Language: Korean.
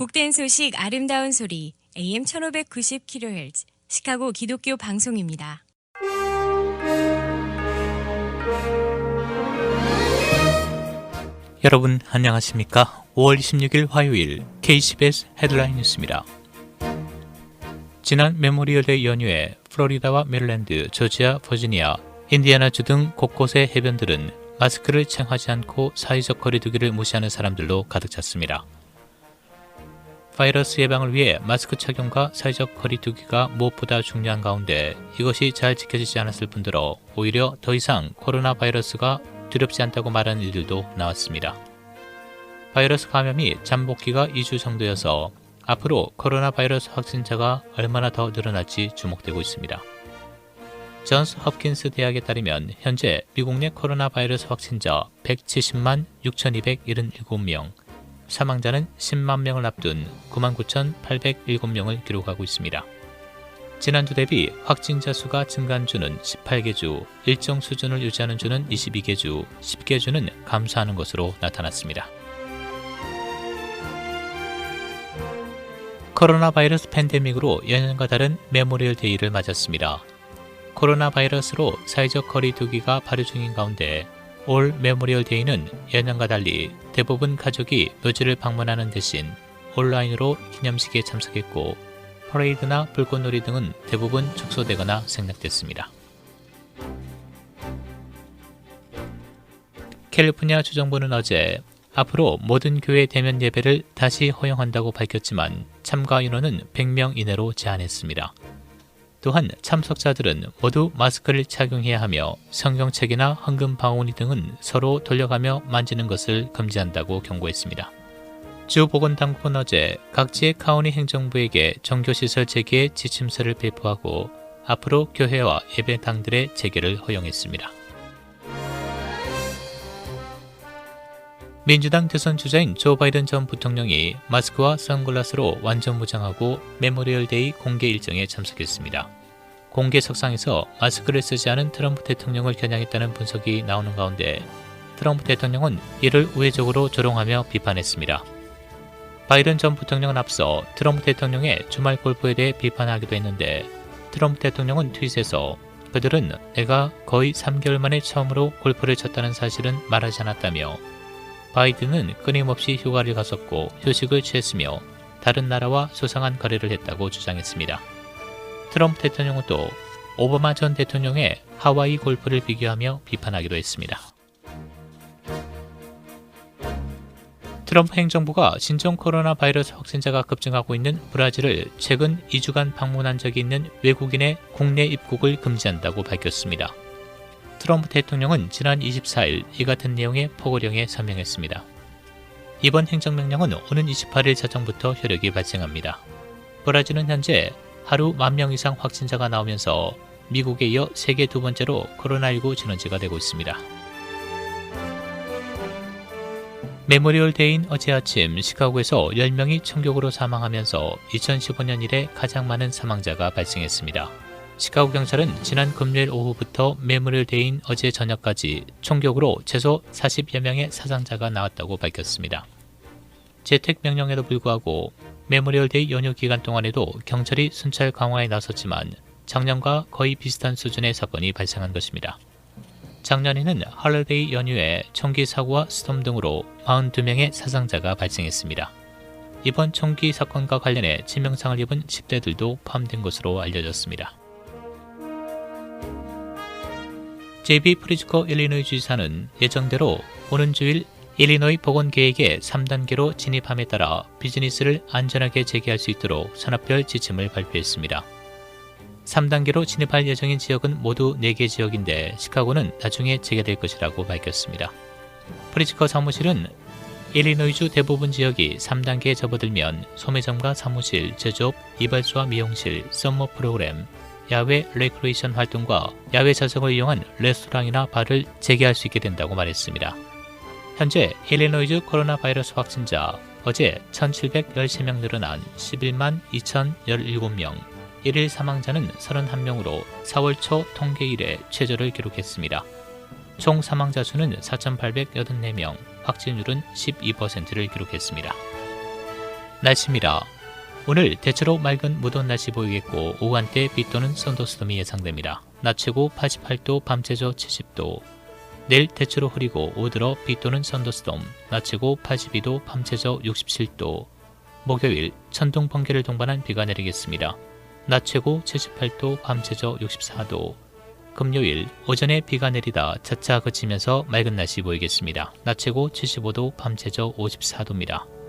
복된 소식 아름다운 소리 AM 1590kHz 시카고 기독교 방송입니다. 여러분 안녕하십니까? 5월 26일 화요일 KCBS 헤드라인 뉴스입니다. 지난 메모리얼데이 연휴에 플로리다와 메릴랜드, 조지아, 버지니아, 인디애나주 등 곳곳의 해변들은 마스크를 착용하지 않고 사회적 거리두기를 무시하는 사람들로 가득 찼습니다. 바이러스 예방을 위해 마스크 착용과 사회적 거리두기가 무엇보다 중요한 가운데 이것이 잘 지켜지지 않았을 뿐더러 오히려 더 이상 코로나 바이러스가 두렵지 않다고 말하는 이들도 나왔습니다. 바이러스 감염이 잠복기가 2주 정도여서 앞으로 코로나 바이러스 확진자가 얼마나 더 늘어날지 주목되고 있습니다. 존스 홉킨스 대학에 따르면 현재 미국 내 코로나 바이러스 확진자 170만 6,277명, 사망자는 10만 명을 앞둔 99,807명을 기록하고 있습니다. 지난주 대비 확진자 수가 증가한 주는 18개 주, 일정 수준을 유지하는 주는 22개 주, 10개 주는 감소하는 것으로 나타났습니다. 코로나 바이러스 팬데믹으로 연년과 다른 메모리얼 데이를 맞았습니다. 코로나 바이러스로 사회적 거리두기가 발효 중인 가운데 올 메모리얼 데이는 예년과 달리 대부분 가족이 묘지를 방문하는 대신 온라인으로 기념식에 참석했고 퍼레이드나 불꽃놀이 등은 대부분 축소되거나 생략됐습니다. 캘리포니아 주정부는 어제 앞으로 모든 교회 대면 예배를 다시 허용한다고 밝혔지만 참가 인원은 100명 이내로 제한했습니다. 또한 참석자들은 모두 마스크를 착용해야 하며 성경책이나 헌금 바구니 등은 서로 돌려가며 만지는 것을 금지한다고 경고했습니다. 주 보건당국은 어제 각지의 카운티 행정부에게 종교시설 재개의 지침서를 배포하고 앞으로 교회와 예배당들의 재개를 허용했습니다. 민주당 대선 주자인 조 바이든 전 부통령이 마스크와 선글라스로 완전 무장하고 메모리얼데이 공개 일정에 참석했습니다. 공개석상에서 마스크를 쓰지 않은 트럼프 대통령을 겨냥했다는 분석이 나오는 가운데 트럼프 대통령은 이를 우회적으로 조롱하며 비판했습니다. 바이든 전 부통령은 앞서 트럼프 대통령의 주말 골프에 대해 비판하기도 했는데 트럼프 대통령은 트윗에서 그들은 내가 거의 3개월 만에 처음으로 골프를 쳤다는 사실은 말하지 않았다며 바이든은 끊임없이 휴가를 갔었고 휴식을 취했으며 다른 나라와 소상한 거래를 했다고 주장했습니다. 트럼프 대통령은 또 오바마 전 대통령의 하와이 골프를 비교하며 비판하기도 했습니다. 트럼프 행정부가 신종 코로나 바이러스 확진자가 급증하고 있는 브라질을 최근 2주간 방문한 적이 있는 외국인의 국내 입국을 금지한다고 밝혔습니다. 트럼프 대통령은 지난 24일 이 같은 내용의 포고령에 서명했습니다. 이번 행정명령은 오는 28일 자정부터 효력이 발생합니다. 브라질은 현재 하루 10,000명 이상 확진자가 나오면서 미국에 이어 세계 두 번째로 코로나19 진원지가 되고 있습니다. 메모리얼 데이인 어제 아침 시카고에서 10명이 총격으로 사망하면서 2015년 이래 가장 많은 사망자가 발생했습니다. 시카고 경찰은 지난 금요일 오후부터 메모리얼 데이인 어제 저녁까지 총격으로 최소 40여 명의 사상자가 나왔다고 밝혔습니다. 재택 명령에도 불구하고 메모리얼 데이 연휴 기간 동안에도 경찰이 순찰 강화에 나섰지만 작년과 거의 비슷한 수준의 사건이 발생한 것입니다. 작년에는 할러데이 연휴에 총기 사고와 스톰 등으로 42명의 사상자가 발생했습니다. 이번 총기 사건과 관련해 치명상을 입은 10대들도 포함된 것으로 알려졌습니다. 제비 프리츠커 일리노이 주지사는 예정대로 오는 주일 일리노이 보건계획의 3단계로 진입함에 따라 비즈니스를 안전하게 재개할 수 있도록 산업별 지침을 발표했습니다. 3단계로 진입할 예정인 지역은 모두 4개 지역인데 시카고는 나중에 재개될 것이라고 밝혔습니다. 프리츠커 사무실은 일리노이주 대부분 지역이 3단계에 접어들면 소매점과 사무실, 제조업, 이발소와 미용실, 썸머 프로그램, 야외 레크레이션 활동과 야외 좌석을 이용한 레스토랑이나 바를 재개할 수 있게 된다고 말했습니다. 현재 일리노이주 코로나 바이러스 확진자 어제 1,713명 늘어난 11만 2,017명, 1일 사망자는 31명으로 4월 초 통계 이래 최저를 기록했습니다. 총 사망자 수는 4,884명, 확진율은 12%를 기록했습니다. 날씨입니다. 오늘 대체로 맑은 무더운 날씨 보이겠고 오후 한때 비 또는 썬더스톰이 예상됩니다. 낮 최고 88도, 밤 최저 70도. 내일 대체로 흐리고 오후 들어 비 또는 썬더스톰, 낮 최고 82도, 밤 최저 67도. 목요일 천둥 번개를 동반한 비가 내리겠습니다. 낮 최고 78도, 밤 최저 64도. 금요일 오전에 비가 내리다 차차 그치면서 맑은 날씨 보이겠습니다. 낮 최고 75도, 밤 최저 54도입니다.